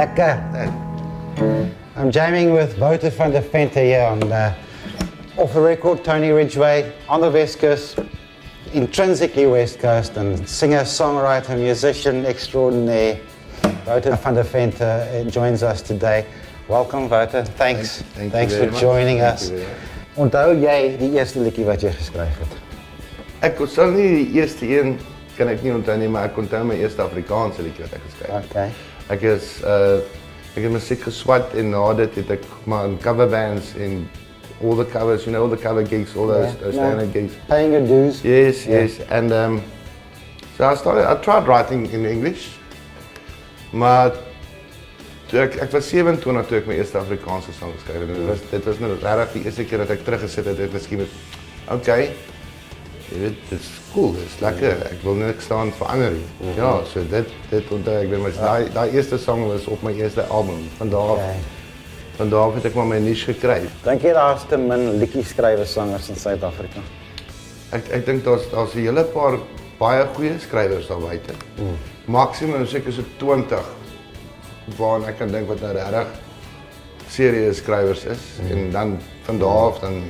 Lekker. I'm jamming with Wouter van Deventer here on off the record Tony Ridgway on the West Coast, intrinsically West Coast, and singer, songwriter, musician extraordinaire. Wouter van Deventer joins us today. Welcome Wouter. Thanks for joining us. Onthou jy die eerste liedjie wat jy geskryf het? Ek sal nie die eerste een kan ek nie onthou nie, maar ek onthou my eerste Afrikaanse liedjie wat ek geskryf het. Okay. Ek het musiek geswat en na dit het ek maar in cover bands en all the covers, all the cover gigs, all those standard gigs. Paying your dues. Yes. And so I tried writing in English, maar ek was 27 toe ek my eerste Afrikaanse sang geskryf het. Dit was nou regtig die eerste keer dat ek teruggesit het miskien met okay, jy weet, dit is cool, dit is lekker, ek wil niks staan verander nie. Ja, so dit onthou ek, maar daai eerste sang was op my eerste album. Vandaar het ek maar my niche gekry. Dink jy daar's te min liedjie-skrywer-sangers in Suid-Afrika? Ek dink daar's 'n hele paar baie goeie skrywers daar buite. Maksimum seker so 20 waarna ek kan dink wat nou regtig serieus skrywers is. En dan van daar af dan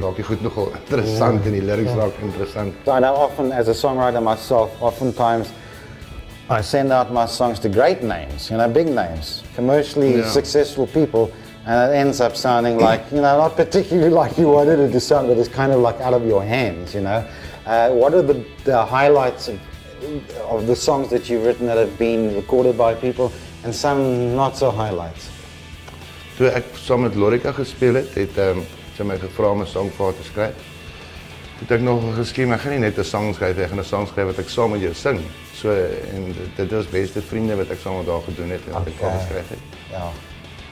raak die goed nogal interessant en die lyrics raak interessant. So I know often as a songwriter myself, oftentimes I send out my songs to great names, big names, commercially successful people, and it ends up sounding like, not particularly like you wanted it to sound, but it's kind of like out of your hands, What are the highlights of the songs that you've written that have been recorded by people, and some not so highlights? Toe ek saam met Lorika gespeel het, sy my gevra om 'n song vir haar te skryf. Toe het ek nog geskryf, ek gaan nie net 'n song skryf, ek gaan 'n song skryf wat ek saam met jou sing. So, en dit was beste vriende wat ek saam met haar gedoen het en wat ek haar geskryf het. Ja.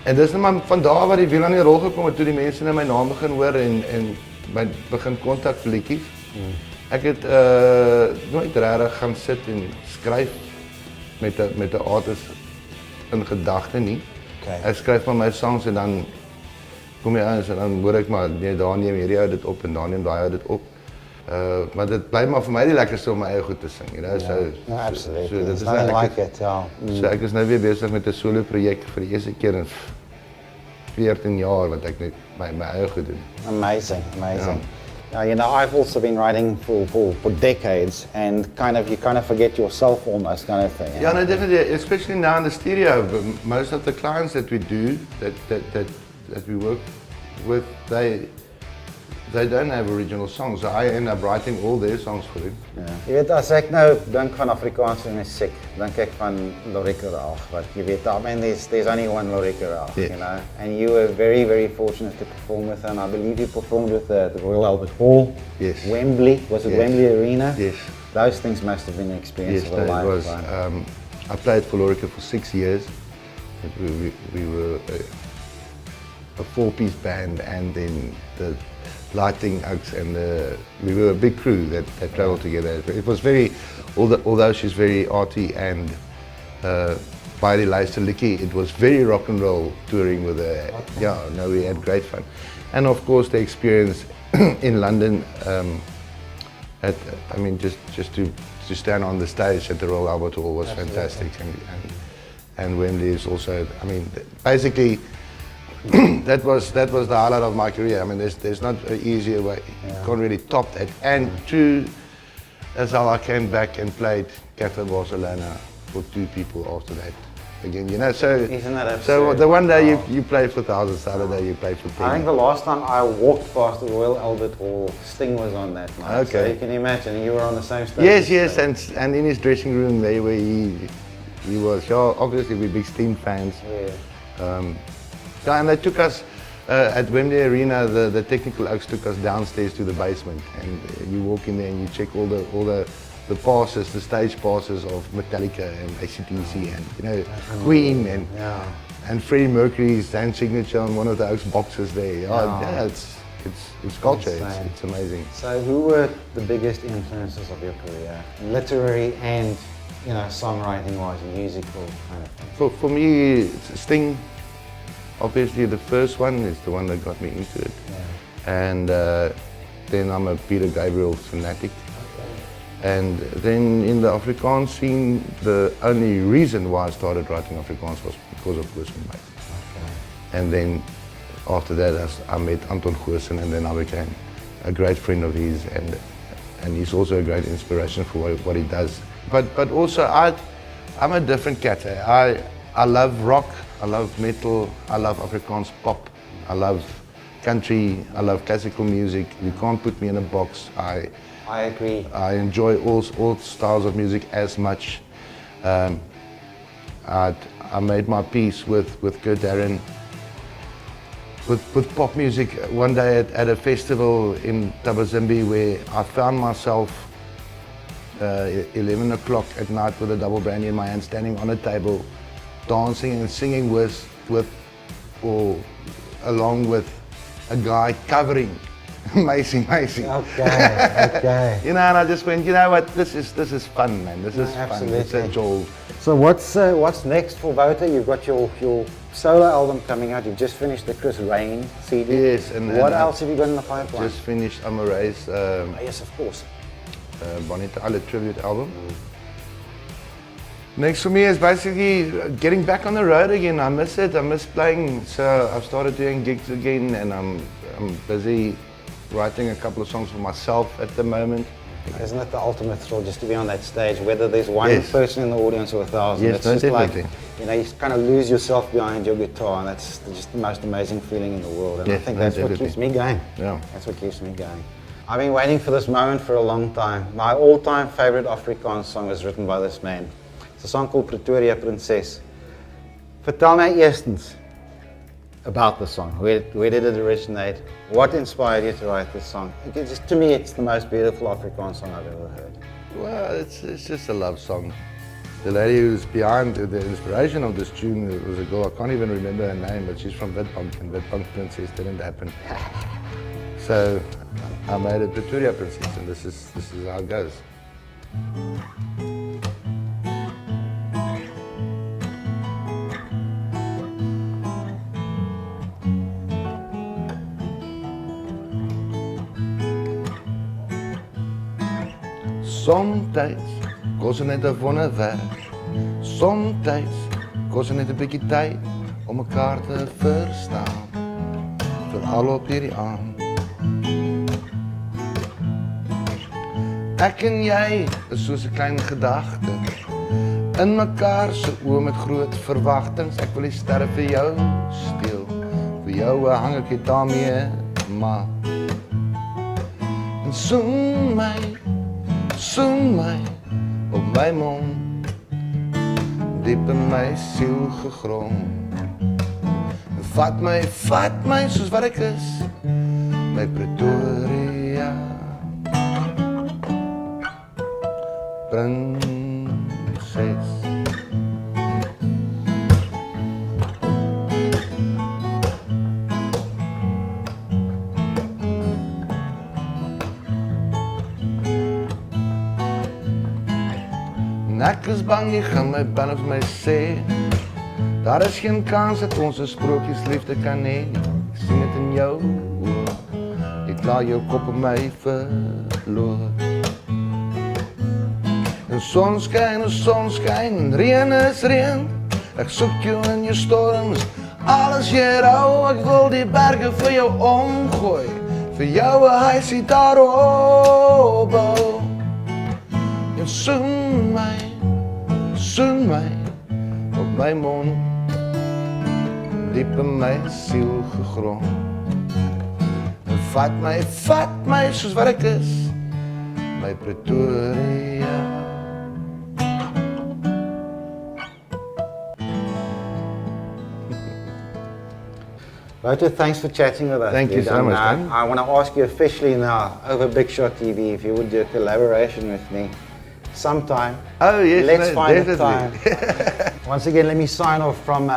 En dis net maar van daar waar die wiel aan die rol gekom het, toe die mense my naam begin hoor en my begin kontak vir liedjies. Ek het nooit regtig gaan sit en skryf met 'n artist in gedagte nie. Okay. Ek skryf maar my songs en dan kom jy aan en dan hoor ek maar nee, daar neem hierdie ou dit op en daar neem daai ou dit op. Maar dit bly maar vir my die lekkerste om my eie goed te sing, So absolutely. So dit is nothing like it, ja. So ek is nou weer besig met 'n solo projek vir die eerste keer in 14 jaar wat ek net my eie goed doen. Amazing. I've also been writing for decades, and you kind of forget yourself almost, kind of thing. Yeah, no, definitely, especially now in the studio. Most of the clients that we do, that we work with, they don't have original songs. So I end up writing all their songs for them. Ja. Jy weet, as ek nou dink van Afrikaanse musiek, dink ek van Lorika Raag, wat jy weet, there's only one Lorika Raag, and you were very, very fortunate to perform with her, and I believe you performed with the Royal Albert Hall, yes. Wembley, was it Wembley Arena? Yes. Those things must have been an experience of a lifetime. It was. I played for Lorika for 6 years. We were a 4-piece band, and then the lighting acts, and we were a big crew that traveled together. It was very, although she's very arty and by die laaste liedjie, it was very rock and roll touring with her. Okay. Yeah, no, we had great fun. And of course the experience in London, just to stand on the stage at the Royal Albert Hall was fantastic, and Wembley is also, basically that was the highlight of my career. There's not an easier way. You can't really top that. And that's how I came back and played Cafe Barcelona for 2 people after that. Again, so isn't that absurd? So the one day you play for thousands, the other day you play for 10. I think the last time I walked past the Royal Albert Hall, Sting was on that night. Okay. So you can imagine, you were on the same stage. Yes, and in his dressing room there where he was, obviously we're big Sting fans. Yeah. And they took us at Wembley Arena. The technical oaks took us downstairs to the basement, and you walk in there and you check all the passes, the stage passes of Metallica and AC/DC and Queen and Freddie Mercury's hand signature on one of the Oaks boxes there. It's culture. It's amazing. So who were the biggest influences of your career, literary and songwriting-wise, musical kind of thing? For me, Sting. Obviously, the first one is the one that got me into it, and then I'm a Peter Gabriel fanatic. And then in the Afrikaans scene, the only reason why I started writing Afrikaans was because of Goosen Mate. And then after that, I met Anton Goosen, and then I became a great friend of his, and he's also a great inspiration for what he does. But also, I'm a different cat. I love rock, I love metal, I love Afrikaans pop, I love country, I love classical music. You can't put me in a box. I agree. I enjoy all styles of music as much. I made my peace with Kurt Darren, with pop music one day at a festival in Tabazimbi, where I found myself 11 o'clock at night with a double brandy in my hand, standing on a table, dancing and singing or along with a guy covering Amazing. Okay. You know, and I just went, you know what, this is fun, man. This is fun. It's a joy. So what's next for Wouter? You've got your solo album coming out. You've just finished the Chris Rain CD. Yes, and what else have you got in the pipeline? Just finished Amare's yes, of course. Bonita Ale tribute album. Next for me is basically getting back on the road again. I miss it. I miss playing. So I've started doing gigs again, and I'm busy writing a couple of songs for myself at the moment. Isn't it the ultimate thrill just to be on that stage, whether there's one person in the audience or 1,000? Yes, it's just definitely. like, you know, you kind of lose yourself behind your guitar, and that's just the most amazing feeling in the world. And Yes, I think that's what keeps me going. Yeah. That's what keeps me going. I've been waiting for this moment for a long time. My all-time favorite Afrikaans song was written by this man. It's a song called Pretoria Princess. Vertel my eerstens about the song. Where did it originate? What inspired you to write this song? To me, it's the most beautiful Afrikaans song I've ever heard. Well, it's just a love song. The lady who's behind the inspiration of this tune was a girl, I can't even remember her name, but she's from Witbank, and Witbank Princess didn't happen. So I made it Pretoria Princess, and this is how it goes. Somtyds kos dit net 'n wonderwerk. Somtyds kos dit net 'n bietjie tyd om mekaar te verstaan. Veral op hierdie aand. Ek en jy is soos 'n klein gedagte in mekaar se oë met groot verwagtinge. Ek wil die sterre vir jou steel. Vir jou hang ek dit daarmee, maar en soen my op my mond, diep in my siel gegrond. Vat my soos wat ek is, my Pretoria Princess. Ek is bang jy gaan my binne vir my sê, daar is geen kans dat ons 'n sprokiesliefde kan hê. Ek sien dit in jou oë, jy laat jou kop op my verloor. En sonskyn, en reën is reën. Ek soek jou in jou storms, alles jy rou. Ek wil die berge vir jou omgooi, vir jou 'n huisie daarop bou. En soen my op my mond, diep in my siel gegrond. En vat my soos wat ek is, my Pretoria. Wouter, thanks for chatting with us. Thank you so much, man. I want to ask you officially now, over Big Shot TV, if you would do a collaboration with me sometime. Oh yes, let's find definitely. a time. Once again, let me sign off from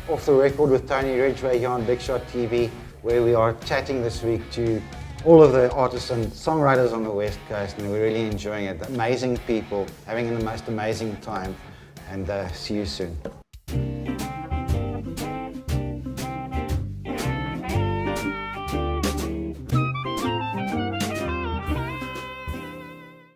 Off the Record with Tony Ridgway here on Big Shot TV, where we are chatting this week to all of the artists and songwriters on the West Coast, and we're really enjoying it. Amazing people, having the most amazing time, and see you soon.